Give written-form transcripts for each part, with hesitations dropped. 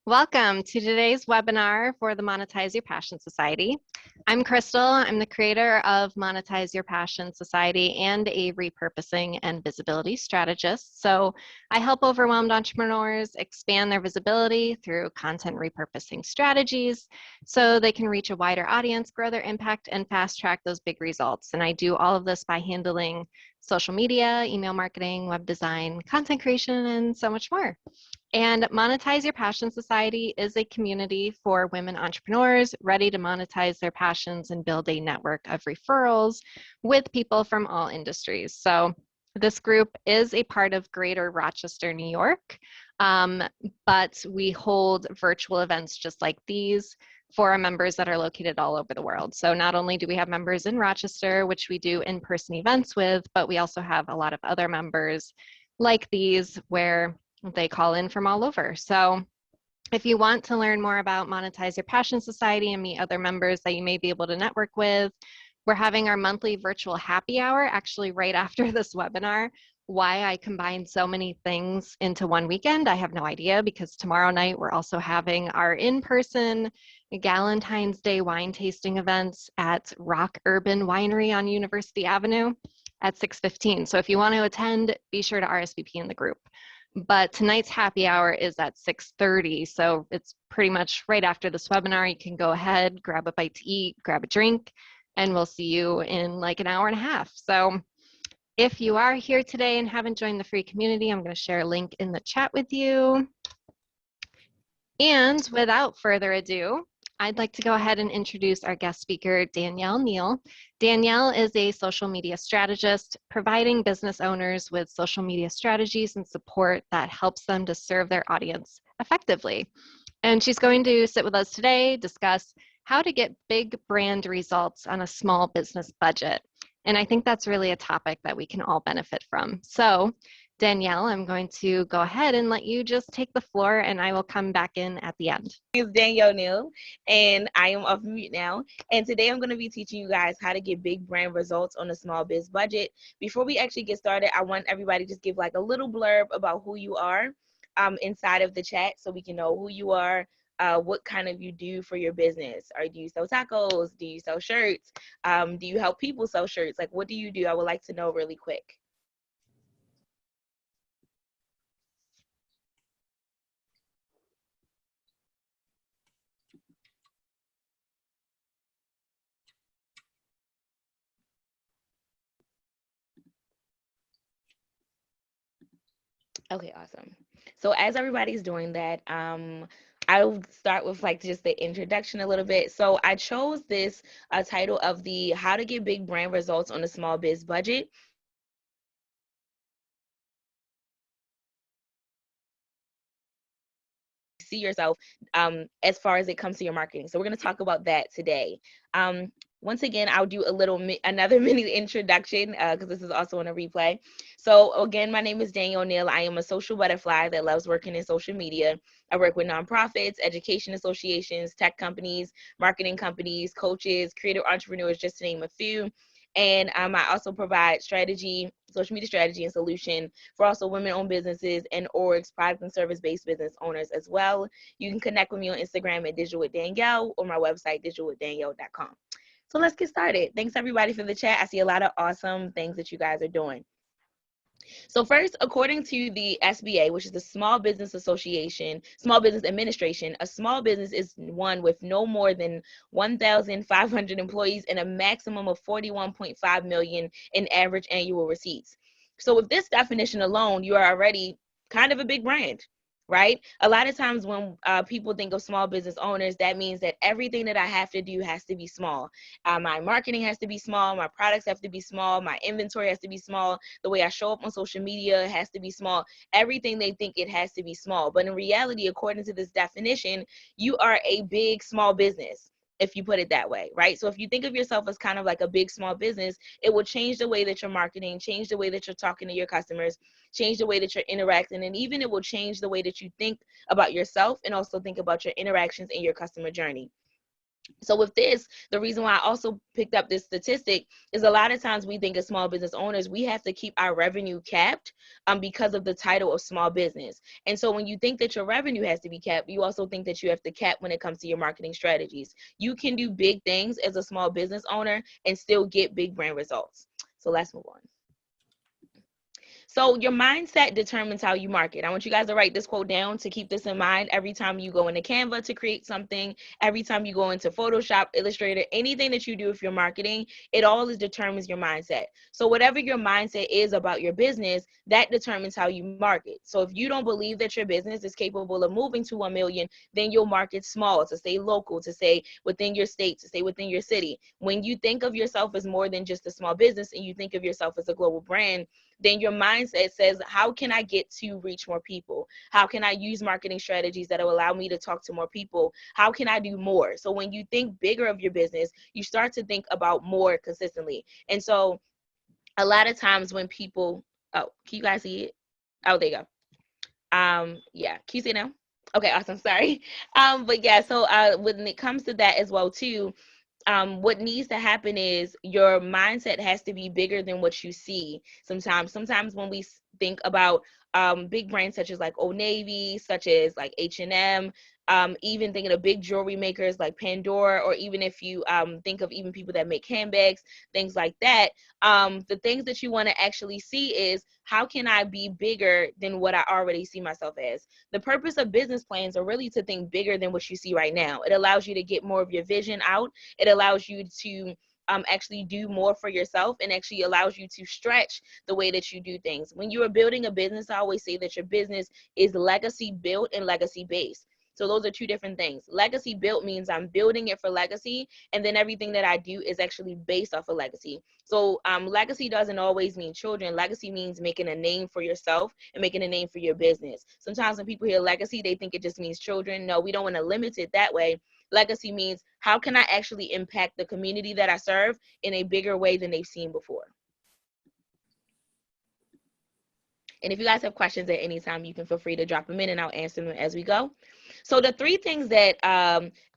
Welcome to today's webinar for the Monetize Your Passion Society. I'm Crystal. I'm the creator of Monetize Your Passion Society and a repurposing and visibility strategist. So I help overwhelmed entrepreneurs expand their visibility through content repurposing strategies so they can reach a wider audience, grow their impact, and fast track those big results. And I do all of this by handling social media, email marketing, web design, content creation, and so much more. And Monetize Your Passion Society is a community for women entrepreneurs ready to monetize their passions and build a network of referrals with people from all industries. So this group is a part of Greater Rochester, New York, but we hold virtual events just like these for our members that are located all over the world. So not only do we have members in Rochester, which we do in-person events with, but we also have a lot of other members like these where they call in from all over. So if you want to learn more about Monetize Your Passion Society and meet other members that you may be able to network with, we're having our monthly virtual happy hour actually right after this webinar. Why I combined so many things into one weekend, I have no idea, because tomorrow night we're also having our in-person Galentine's Day wine tasting events at Rock Urban Winery on University Avenue at 6:15. So if you want to attend, be sure to RSVP in the group. But tonight's happy hour is at 6:30, so it's pretty much right after this webinar. You can go ahead, grab a bite to eat, grab a drink, and we'll see you in like an hour and a half. So if you are here today and haven't joined the free community, I'm going to share a link in the chat with you. And without further ado, I'd like to go ahead and introduce our guest speaker, Danielle Neal. Danielle is a social media strategist, providing business owners with social media strategies and support that helps them to serve their audience effectively. And she's going to sit with us today, discuss how to get big brand results on a small business budget. And I think that's really a topic that we can all benefit from. So Danielle, I'm going to go ahead and let you just take the floor, and I will come back in at the end. My name is Danielle Neal, and I am off mute now. And today I'm going to be teaching you guys how to get big brand results on a small biz budget. Before we actually get started, I want everybody to just give like a little blurb about who you are inside of the chat so we can know who you are, what kind of you do for your business. Do you sell tacos? Do you sell shirts? Do you help people sell shirts? Like, what do you do? I would like to know really quick. Okay, awesome. So as everybody's doing that, I'll start with like just the introduction a little bit. So I chose this title of the How to Get Big Brand Results on a Small Biz Budget. See yourself as far as it comes to your marketing. So we're going to talk about that today. Once again, I'll do another mini introduction because this is also on a replay. So again, my name is Danielle Neal. I am a social butterfly that loves working in social media. I work with nonprofits, education associations, tech companies, marketing companies, coaches, creative entrepreneurs, just to name a few. And I also provide strategy, social media strategy and solution for also women-owned businesses and orgs, product and service-based business owners as well. You can connect with me on Instagram at Digital with Danielle or my website, digitalwithdanielle.com. So let's get started. Thanks everybody for the chat. I see a lot of awesome things that you guys are doing. So first, according to the SBA, which is the Small Business Association, Small Business Administration, a small business is one with no more than 1,500 employees and a maximum of 41.5 million in average annual receipts. So with this definition alone, you are already kind of a big brand, right? A lot of times when people think of small business owners, that means that everything that I have to do has to be small. My marketing has to be small. My products have to be small. My inventory has to be small. The way I show up on social media has to be small. Everything they think it has to be small. But in reality, according to this definition, you are a big small business, if you put it that way, right? So if you think of yourself as kind of like a big small business, it will change the way that you're marketing, change the way that you're talking to your customers, change the way that you're interacting, and even it will change the way that you think about yourself and also think about your interactions in your customer journey. So with this, the reason why I also picked up this statistic is a lot of times we think as small business owners, we have to keep our revenue capped because of the title of small business. And so when you think that your revenue has to be capped, you also think that you have to cap when it comes to your marketing strategies. You can do big things as a small business owner and still get big brand results. So let's move on. So your mindset determines how you market. I want you guys to write this quote down to keep this in mind every time you go into Canva to create something, every time you go into Photoshop, Illustrator, anything that you do with your marketing, it all determines your mindset. So whatever your mindset is about your business, that determines how you market. So if you don't believe that your business is capable of moving to 1 million, then you'll market small, to stay local, to stay within your state, to stay within your city. When you think of yourself as more than just a small business and you think of yourself as a global brand, then your mindset says, how can I get to reach more people? How can I use marketing strategies that will allow me to talk to more people? How can I do more? So when you think bigger of your business, you start to think about more consistently. And so a lot of times when people, oh, can you guys see it? Oh, there you go. Yeah, can you see it now? Okay, awesome. Sorry. But yeah, so when it comes to that as well too, what needs to happen is your mindset has to be bigger than what you see. Sometimes when we think about big brands such as like Old Navy, such as like H&M, even thinking of big jewelry makers like Pandora, or even if you think of even people that make handbags, things like that, the things that you want to actually see is, how can I be bigger than what I already see myself as? The purpose of business plans are really to think bigger than what you see right now. It allows you to get more of your vision out. It allows you to actually do more for yourself, and actually allows you to stretch the way that you do things. When you are building a business, I always say that your business is legacy built and legacy based. So those are two different things. Legacy built means I'm building it for legacy, and then everything that I do is actually based off of legacy. So legacy doesn't always mean children. Legacy means making a name for yourself and making a name for your business. Sometimes when people hear legacy, they think it just means children. No, we don't want to limit it that way. Legacy means, how can I actually impact the community that I serve in a bigger way than they've seen before? And if you guys have questions at any time, you can feel free to drop them in and I'll answer them as we go. So the three things that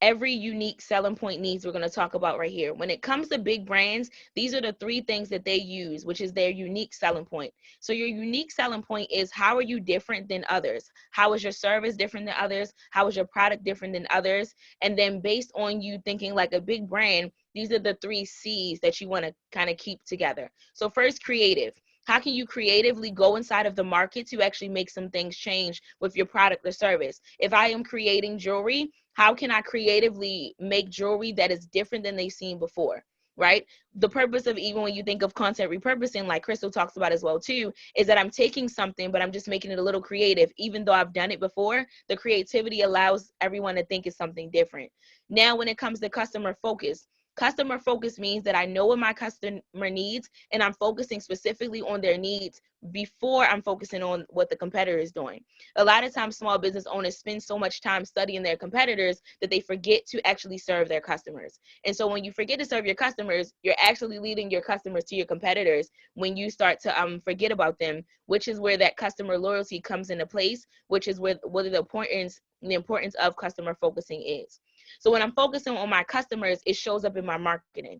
every unique selling point needs, we're going to talk about right here. When it comes to big brands, these are the three things that they use, which is their unique selling point. So your unique selling point is, how are you different than others? How is your service different than others? How is your product different than others? And then based on you thinking like a big brand, these are the three C's that you want to kind of keep together. So first, creative. How can you creatively go inside of the market to actually make some things change with your product or service? If I am creating jewelry, how can I creatively make jewelry that is different than they've seen before, right? The purpose of, even when you think of content repurposing, like Crystal talks about as well too, is that I'm taking something, but I'm just making it a little creative. Even though I've done it before, the creativity allows everyone to think it's something different. Now, when it comes to customer focus means that I know what my customer needs, and I'm focusing specifically on their needs before I'm focusing on what the competitor is doing. A lot of times, small business owners spend so much time studying their competitors that they forget to actually serve their customers. And so when you forget to serve your customers, you're actually leading your customers to your competitors when you start to forget about them, which is where that customer loyalty comes into place, which is where the importance of customer focusing is. So when I'm focusing on my customers, it shows up in my marketing.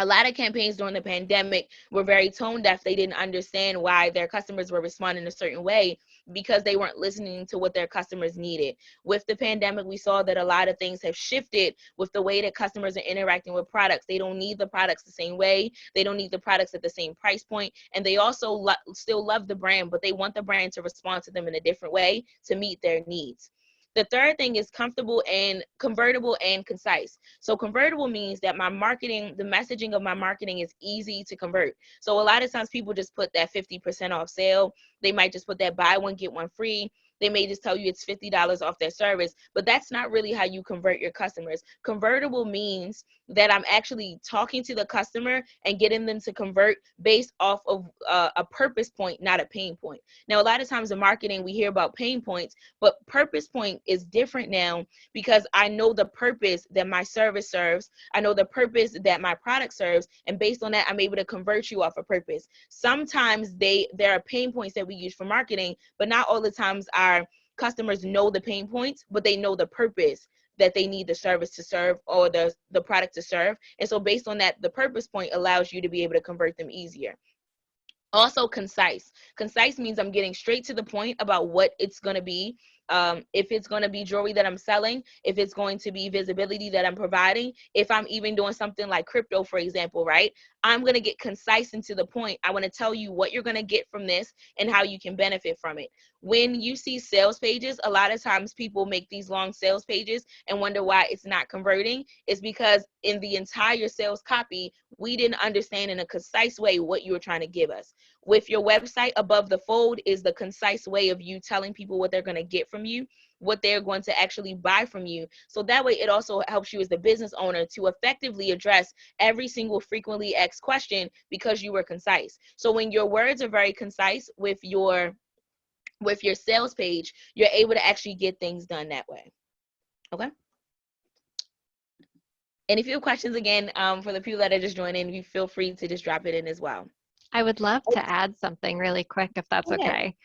A lot of campaigns during the pandemic were very tone deaf. They didn't understand why their customers were responding a certain way, because they weren't listening to what their customers needed. With the pandemic, we saw that a lot of things have shifted with the way that customers are interacting with products. They don't need the products the same way. They don't need the products at the same price point. And they also still love the brand, but they want the brand to respond to them in a different way to meet their needs. The third thing is comfortable and convertible and concise. So convertible means that my marketing, the messaging of my marketing is easy to convert. So a lot of times people just put that 50% off sale. They might just put that buy one, get one free. They may just tell you it's $50 off their service, but that's not really how you convert your customers. Convertible means that I'm actually talking to the customer and getting them to convert based off of a purpose point, not a pain point. Now, a lot of times in marketing, we hear about pain points, but purpose point is different now, because I know the purpose that my service serves. I know the purpose that my product serves. And based on that, I'm able to convert you off a purpose. Sometimes there are pain points that we use for marketing, but not all the times our customers know the pain points, but they know the purpose that they need the service to serve or the product to serve. And so based on that, the purpose point allows you to be able to convert them easier. Also, concise. Concise means I'm getting straight to the point about what it's going to be. If it's going to be jewelry that I'm selling, if it's going to be visibility that I'm providing, if I'm even doing something like crypto, for example, right? I'm going to get concise and to the point. I want to tell you what you're going to get from this and how you can benefit from it. When you see sales pages, a lot of times people make these long sales pages and wonder why it's not converting. It's because in the entire sales copy, we didn't understand in a concise way what you were trying to give us. With your website, above the fold is the concise way of you telling people what they're going to get from you, what they're going to actually buy from you. So that way it also helps you as the business owner to effectively address every single frequently asked question because you were concise. So when your words are very concise with your sales page, you're able to actually get things done that way. Okay. And if you have questions, again, for the people that are just joining, you feel free to just drop it in as well. I would love to add something really quick if that's okay.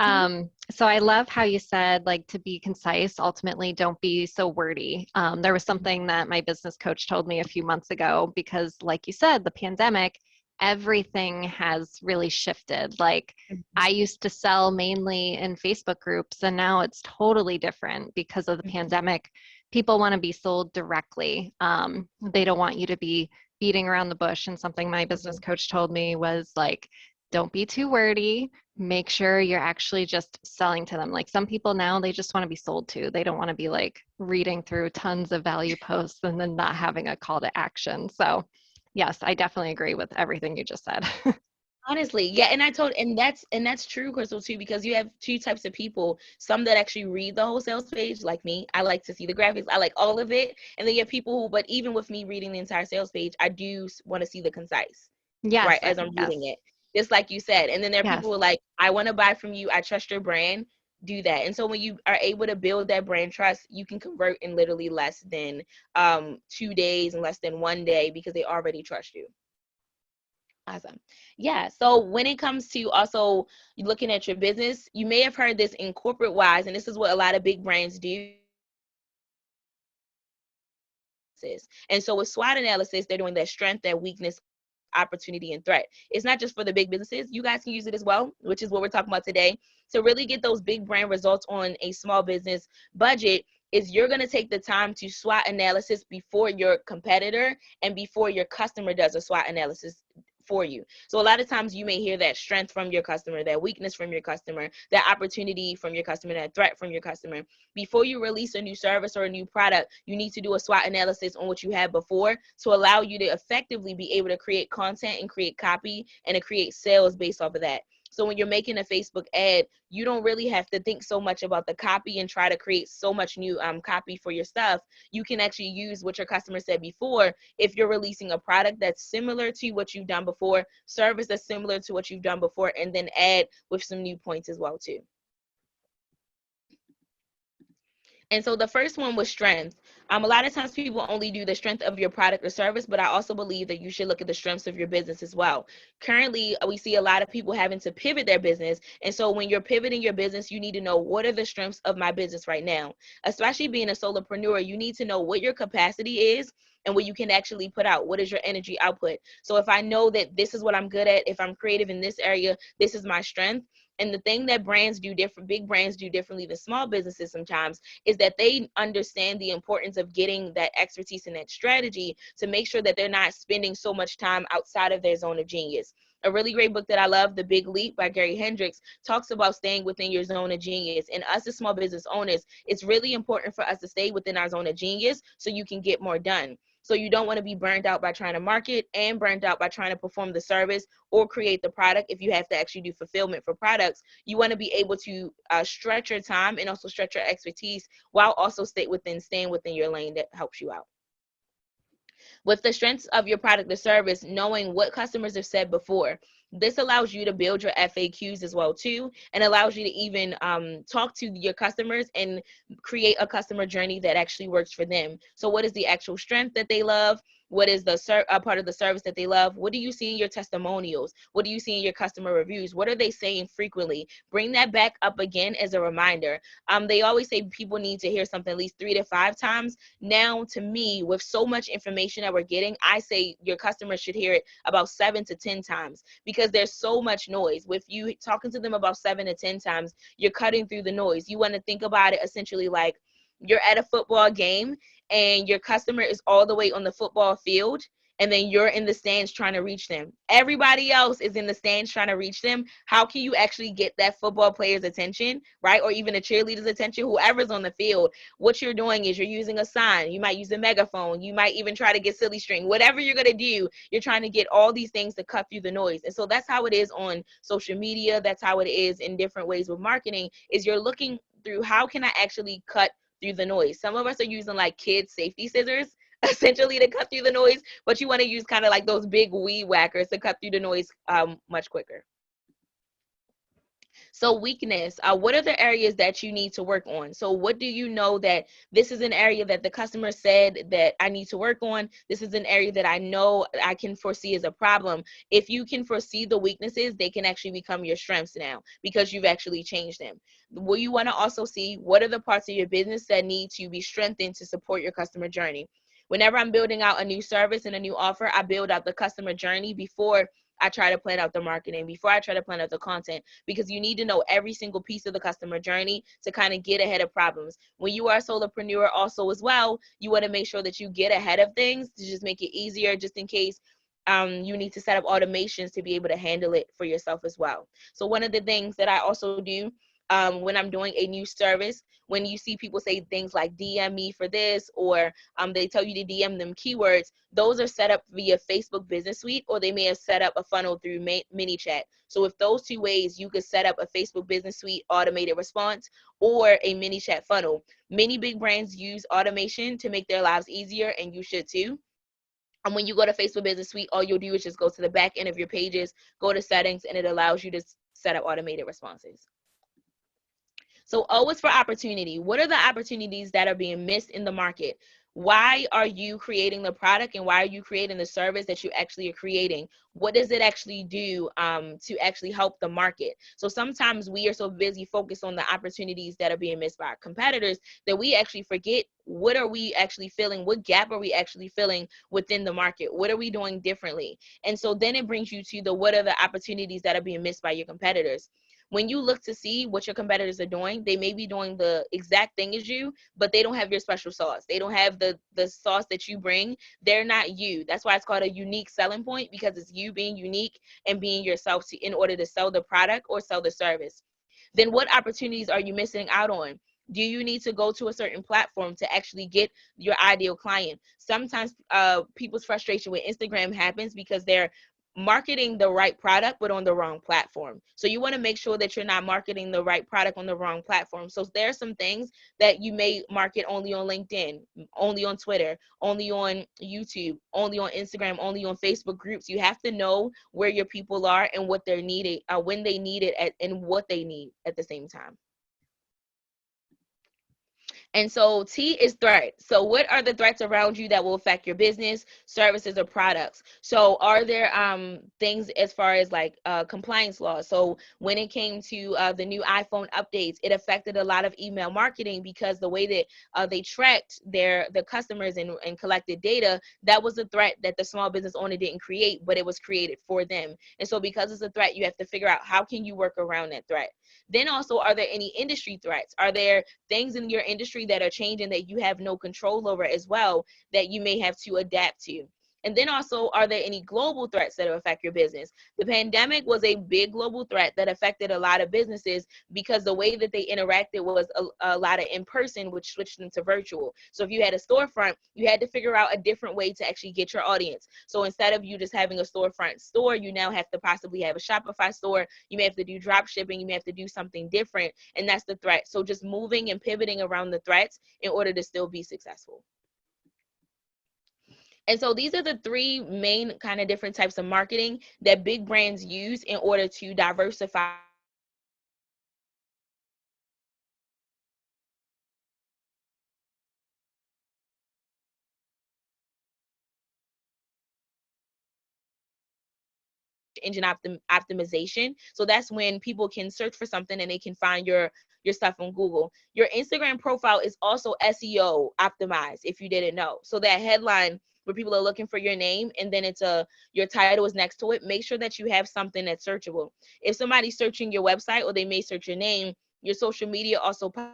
Mm-hmm. So I love how you said, like, to be concise, ultimately don't be so wordy. There was something that my business coach told me a few months ago because, like you said, the pandemic, everything has really shifted. Like, I used to sell mainly in Facebook groups, and now it's totally different because of the pandemic. People want to be sold directly. They don't want you to be beating around the bush. And something my business coach told me was like, don't be too wordy. Make sure you're actually just selling to them. Like, some people now, they just want to be sold to. They don't want to be like reading through tons of value posts and then not having a call to action. So yes, I definitely agree with everything you just said. Honestly, yeah, and that's true, Crystal, too, because you have two types of people. Some that actually read the whole sales page, like me. I like to see the graphics. I like all of it. And then you have people who, but even with me reading the entire sales page, I do want to see the concise, Yes. right, as I'm reading it, just like you said. And then there are people who are like, I want to buy from you. I trust your brand. Do that. And so when you are able to build that brand trust, you can convert in literally less than 2 days and less than 1 day because they already trust you. Awesome. Yeah. So when it comes to also looking at your business, you may have heard this in corporate wise, and this is what a lot of big brands do. And so with SWOT analysis, they're doing that strength, that weakness, opportunity, and threat. It's not just for the big businesses. You guys can use it as well, which is what we're talking about today. To really get those big brand results on a small business budget, is you're going to take the time to SWOT analysis before your competitor and before your customer does a SWOT analysis for you. So a lot of times you may hear that strength from your customer, that weakness from your customer, that opportunity from your customer, that threat from your customer. Before you release a new service or a new product, you need to do a SWOT analysis on what you had before to allow you to effectively be able to create content and create copy and to create sales based off of that. So when you're making a Facebook ad, you don't really have to think so much about the copy and try to create so much new copy for your stuff. You can actually use what your customer said before. If you're releasing a product that's similar to what you've done before, service that's similar to what you've done before, and then add with some new points as well too. And so the first one was strength. A lot of times people only do the strength of your product or service, but I also believe that you should look at the strengths of your business as well. Currently, we see a lot of people having to pivot their business. And so when you're pivoting your business, you need to know, what are the strengths of my business right now? Especially being a solopreneur, you need to know what your capacity is and what you can actually put out. What is your energy output? So if I know that this is what I'm good at, if I'm creative in this area, this is my strength. And the thing that brands do different, big brands do differently than small businesses sometimes, is that they understand the importance of getting that expertise and that strategy to make sure that they're not spending so much time outside of their zone of genius. A really great book that I love, The Big Leap by Gary Hendricks, talks about staying within your zone of genius. And us as small business owners, it's really important for us to stay within our zone of genius so you can get more done. So you don't want to be burned out by trying to market and burned out by trying to perform the service or create the product. If you have to actually do fulfillment for products, you want to be able to stretch your time and also stretch your expertise while also staying within your lane that helps you out. With the strengths of your product or service, knowing what customers have said before, this allows you to build your FAQs as well too, and allows you to even talk to your customers and create a customer journey that actually works for them. So what is the actual strength that they love? What is the part of the service that they love? What do you see in your testimonials? What do you see in your customer reviews? What are they saying frequently? Bring that back up again as a reminder. They always say people need to hear something at least 3 to 5 times. Now, to me, with so much information that we're getting, I say your customers should hear it about 7 to 10 times, because there's so much noise. With you talking to them about 7 to 10 times, you're cutting through the noise. You want to think about it essentially like you're at a football game and your customer is all the way on the football field, and then you're in the stands trying to reach them. Everybody else is in the stands trying to reach them. How can you actually get that football player's attention, right? Or even a cheerleader's attention, whoever's on the field? What you're doing is you're using a sign. You might use a megaphone. You might even try to get silly string. Whatever you're going to do, you're trying to get all these things to cut through the noise. And so that's how it is on social media. That's how it is in different ways with marketing, is you're looking through how can I actually cut through the noise. Some of us are using like kids' safety scissors essentially to cut through the noise, but you want to use kind of like those big weed whackers to cut through the noise much quicker. So weakness, what are the areas that you need to work on? So what do you know that this is an area that the customer said that I need to work on? This is an area that I know I can foresee as a problem. If you can foresee the weaknesses, they can actually become your strengths now because you've actually changed them. Well, you want to also see what are the parts of your business that need to be strengthened to support your customer journey. Whenever I'm building out a new service and a new offer, I build out the customer journey before I try to plan out the marketing, before I try to plan out the content, because you need to know every single piece of the customer journey to kind of get ahead of problems. When you are a solopreneur also as well, you want to make sure that you get ahead of things to just make it easier, just in case you need to set up automations to be able to handle it for yourself as well. So one of the things that I also do when I'm doing a new service, when you see people say things like DM me for this, or they tell you to DM them keywords, those are set up via Facebook Business Suite, or they may have set up a funnel through ManyChat. So with those two ways, you could set up a Facebook Business Suite automated response or a ManyChat funnel. Many big brands use automation to make their lives easier, and you should too. And when you go to Facebook Business Suite, all you'll do is just go to the back end of your pages, go to settings, and it allows you to set up automated responses. So O is for opportunity. What are the opportunities that are being missed in the market? Why are you creating the product, and why are you creating the service that you actually are creating? What does it actually do to actually help the market? So sometimes we are so busy focused on the opportunities that are being missed by our competitors that we actually forget what are we actually filling, what gap are we actually filling within the market? What are we doing differently? And so then it brings you to the what are the opportunities that are being missed by your competitors. When you look to see what your competitors are doing, they may be doing the exact thing as you, but they don't have your special sauce. They don't have the sauce that you bring. They're not you. That's why it's called a unique selling point, because it's you being unique and being yourself in order to sell the product or sell the service. Then what opportunities are you missing out on? Do you need to go to a certain platform to actually get your ideal client? Sometimes people's frustration with Instagram happens because they're marketing the right product but on the wrong platform. So you want to make sure that you're not marketing the right product on the wrong platform. So there are some things that you may market only on LinkedIn, only on Twitter, only on YouTube, only on Instagram, only on Facebook groups. You have to know where your people are and what they're needed, when they need it, and what they need at the same time. And so T is threat. So what are the threats around you that will affect your business, services, or products? So are there things as far as like compliance laws? So when it came to the new iPhone updates, it affected a lot of email marketing because the way that they tracked the customers and collected data, that was a threat that the small business owner didn't create, but it was created for them. And so because it's a threat, you have to figure out how can you work around that threat. Then also, are there any industry threats? Are there things in your industry that are changing that you have no control over as well that you may have to adapt to? And then also, are there any global threats that affect your business? The pandemic was a big global threat that affected a lot of businesses because the way that they interacted was a lot of in-person, which switched them to virtual. So if you had a storefront, you had to figure out a different way to actually get your audience. So instead of you just having a storefront store, you now have to possibly have a Shopify store. You may have to do drop shipping. You may have to do something different. And that's the threat. So just moving and pivoting around the threats in order to still be successful. And so these are the three main kind of different types of marketing that big brands use in order to diversify engine optimization. So that's when people can search for something and they can find your stuff on Google. Your Instagram profile is also SEO optimized, if you didn't know. So that headline where people are looking for your name and then your title is next to it, make sure that you have something that's searchable. If somebody's searching your website or they may search your name, your social media also pops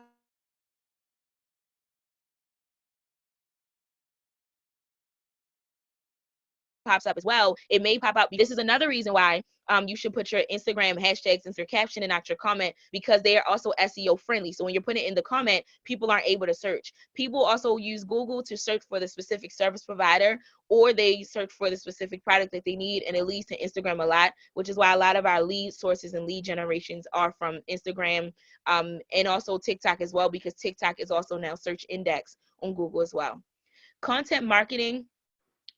up as well. It may pop up. This is another reason why you should put your Instagram hashtags into your caption and not your comment, because they are also SEO friendly. So when you're putting it in the comment, people aren't able to search. People also use Google to search for the specific service provider, or they search for the specific product that they need, and it leads to Instagram a lot, which is why a lot of our lead sources and lead generations are from Instagram, and also TikTok as well, because TikTok is also now search index on Google as well. Content marketing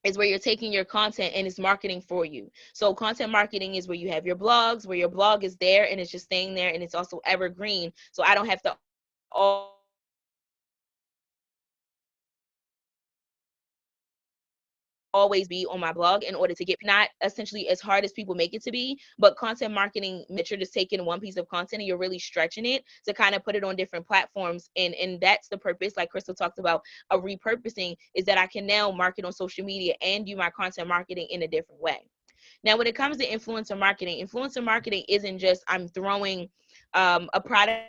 is where you're taking your content and it's marketing for you. So content marketing is where you have your blogs, where your blog is there and it's just staying there, and it's also evergreen. So I don't have to always be on my blog in order to get, not essentially as hard as people make it to be, but content marketing, that you're just taking one piece of content and you're really stretching it to kind of put it on different platforms. And that's the purpose, like Crystal talked about, a repurposing, is that I can now market on social media and do my content marketing in a different way. Now, when it comes to influencer marketing isn't just I'm throwing a product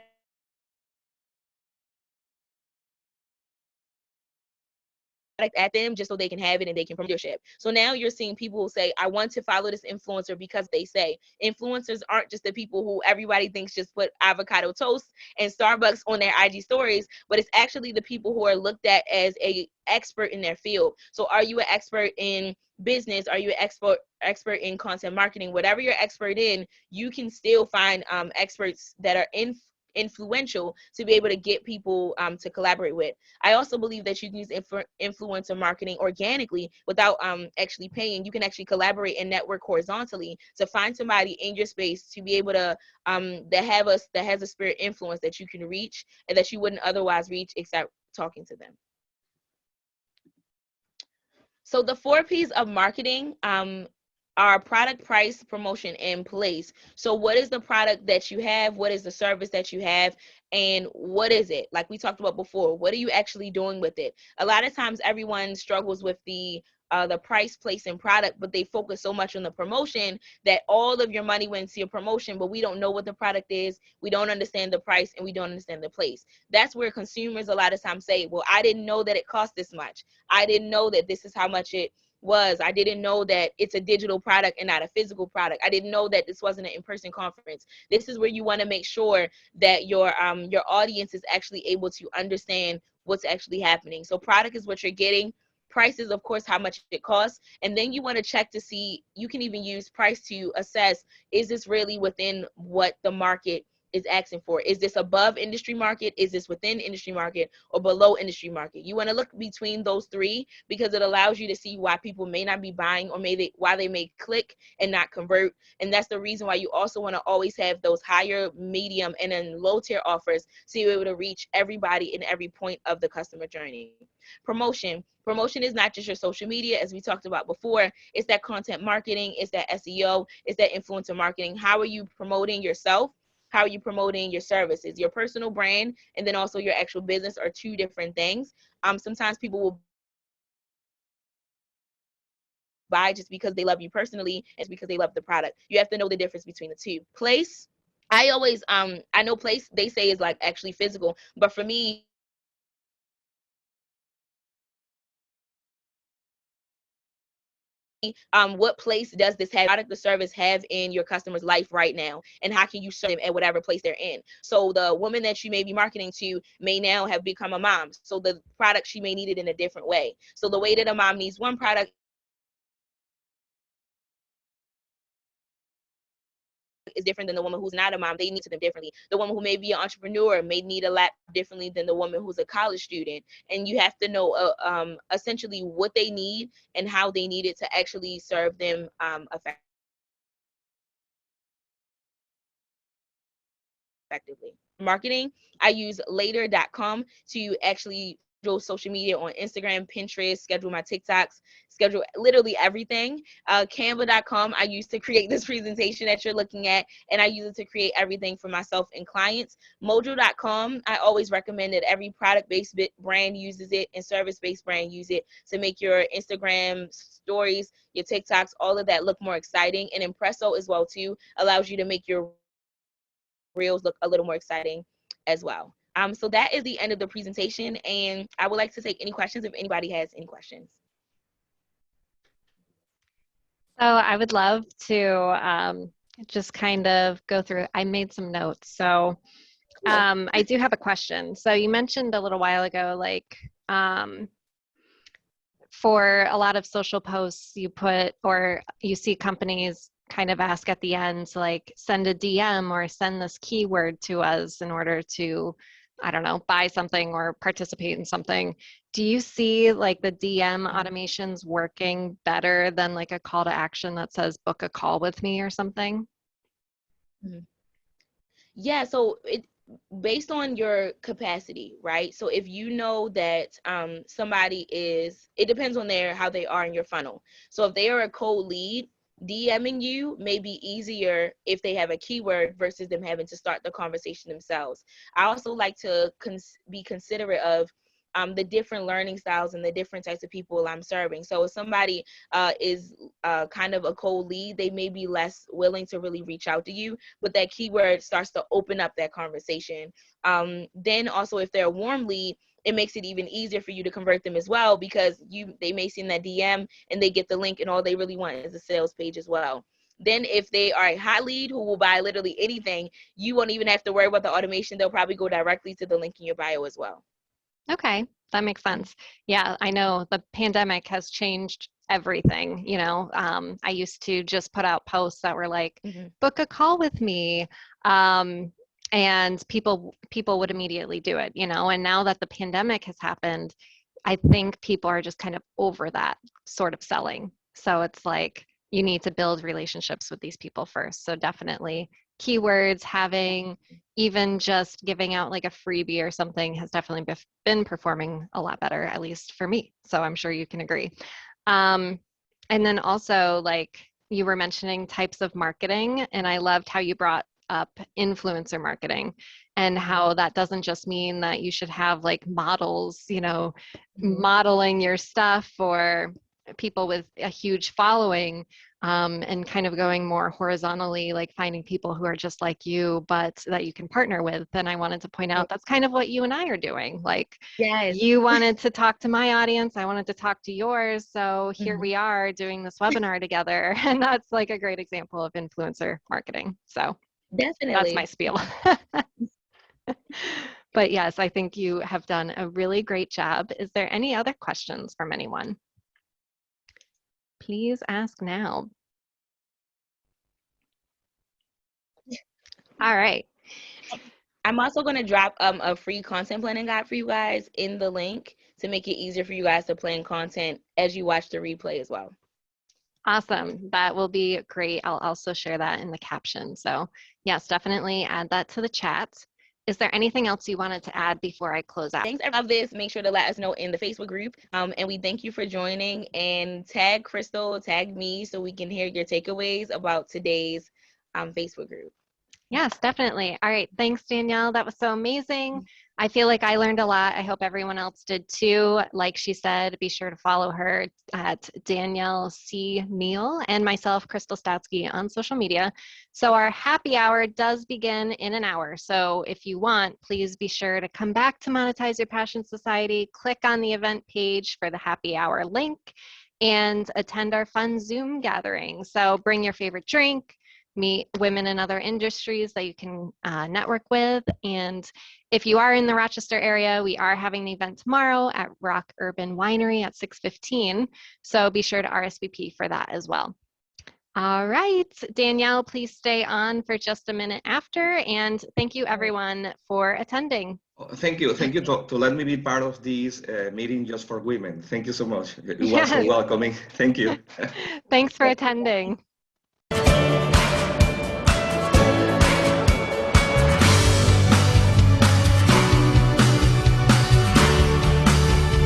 at them just so they can have it and they can promote your ship. So now you're seeing people say, I want to follow this influencer because they say. Influencers aren't just the people who everybody thinks just put avocado toast and Starbucks on their IG stories, but it's actually the people who are looked at as a expert in their field. So are you an expert in business? Are you an expert in content marketing? Whatever you're expert in, you can still find experts that are influential to be able to get people to collaborate with. I also believe that you can use influencer marketing organically without actually paying. You can actually collaborate and network horizontally to find somebody in your space to be able to that has a spirit influence that you can reach and that you wouldn't otherwise reach except talking to them. So the 4 P's of marketing are product, price, promotion, and place. So what is the product that you have? What is the service that you have? And what is it? Like we talked about before, what are you actually doing with it? A lot of times everyone struggles with the price, place, and product, but they focus so much on the promotion that all of your money went to your promotion, but we don't know what the product is, we don't understand the price, and we don't understand the place. That's where consumers a lot of times say, well, I didn't know that it cost this much. I didn't know that this is how much it was. I didn't know that it's a digital product and not a physical product. I didn't know that this wasn't an in-person conference. This is where you want to make sure that your audience is actually able to understand what's actually happening. So product is what you're getting. Price is, of course, how much it costs. And then you want to check to see, you can even use price to assess, is this really within what the market is asking for? Is this above industry market? Is this within industry market or below industry market? You want to look between those 3 because it allows you to see why people may not be buying or why they may click and not convert. And that's the reason why you also want to always have those higher, medium, and then low tier offers so you're able to reach everybody in every point of the customer journey. Promotion is not just your social media, as we talked about before. It's that content marketing, it's that SEO, it's that influencer marketing. How are you promoting yourself? How are you promoting your services? Your personal brand and then also your actual business are 2 different things. Sometimes people will buy just because they love you personally and because they love the product. You have to know the difference between the 2. Place, I always I know place they say is like actually physical, but for me, what place does this have, product or service have in your customer's life right now, and how can you serve them at whatever place they're in? So the woman that you may be marketing to may now have become a mom, so the product, she may need it in a different way. So the way that a mom needs one product is different than the woman who's not a mom. They need to them differently. The woman who may be an entrepreneur may need a laptop differently than the woman who's a college student. And you have to know essentially what they need and how they need it to actually serve them effectively. Marketing, I use later.com to actually social media on Instagram, Pinterest, schedule my TikToks, schedule literally everything. Canva.com, I use to create this presentation that you're looking at, and I use it to create everything for myself and clients. Mojo.com, I always recommend that every product-based brand uses it and service-based brand use it to make your Instagram stories, your TikToks, all of that look more exciting. And Impresso as well too allows you to make your reels look a little more exciting as well. So that is the end of the presentation, and I would like to take any questions if anybody has any questions. So I would love to just kind of go through, I made some notes. So I do have a question. So you mentioned a little while ago, like for a lot of social posts you put, or you see companies kind of ask at the end, like send a DM or send this keyword to us in order to, I don't know, buy something or participate in something. Do you see like the DM automations working better than like a call to action that says book a call with me or something? Yeah, so based on your capacity, right? So if you know that somebody is, it depends on how they are in your funnel. So if they are a cold lead, DMing you may be easier if they have a keyword versus them having to start the conversation themselves. I also like to be considerate of the different learning styles and the different types of people I'm serving. So if somebody is kind of a cold lead, they may be less willing to really reach out to you, but that keyword starts to open up that conversation. Then also if they're a warm lead, it makes it even easier for you to convert them as well, because they may see in that DM and they get the link and all they really want is a sales page as well. Then if they are a hot lead who will buy literally anything, you won't even have to worry about the automation. They'll probably go directly to the link in your bio as well. Okay, that makes sense. Yeah, I know the pandemic has changed everything. You know, I used to just put out posts that were like, book a call with me. And people would immediately do it, you know, and now that the pandemic has happened, I think people are just kind of over that sort of selling. So it's like, you need to build relationships with these people first. So definitely keywords, having even just giving out like a freebie or something has definitely been performing a lot better, at least for me. So I'm sure you can agree. And then also, like you were mentioning types of marketing, and I loved how you brought up influencer marketing and how that doesn't just mean that you should have like models, you know, modeling your stuff, or people with a huge following, and kind of going more horizontally, like finding people who are just like you, but that you can partner with. And I wanted to point out that's kind of what you and I are doing. Like, yes, you wanted to talk to my audience, I wanted to talk to yours. So here we are doing this webinar together. And that's like a great example of influencer marketing. So definitely, that's my spiel. But yes, I think you have done a really great job. Is there any other questions from anyone? Please ask now. All right. I'm also going to drop a free content planning guide for you guys in the link to make it easier for you guys to plan content as you watch the replay as well. Awesome. That will be great. I'll also share that in the caption. So yes, definitely add that to the chat. Is there anything else you wanted to add before I close out? Thanks. I love this. Make sure to let us know in the Facebook group. And we thank you for joining, and tag Crystal, tag me, so we can hear your takeaways about today's Facebook group. Yes, definitely. All right. Thanks, Danielle. That was so amazing. I feel like I learned a lot. I hope everyone else did too. Like she said, be sure to follow her at Danielle C. Neal and myself, Crystal Statskey, on social media. So our happy hour does begin in an hour. So if you want, please be sure to come back to Monetize Your Passion Society, click on the event page for the happy hour link, and attend our fun Zoom gathering. So bring your favorite drink, meet women in other industries that you can network with. And if you are in the Rochester area, we are having the event tomorrow at Rock Urban Winery at 6:15. So be sure to RSVP for that as well. All right, Danielle, please stay on for just a minute after. And thank you everyone for attending. Thank you to let me be part of this meeting just for women. Thank you so much. It was so welcoming. Thank you. Thanks for attending.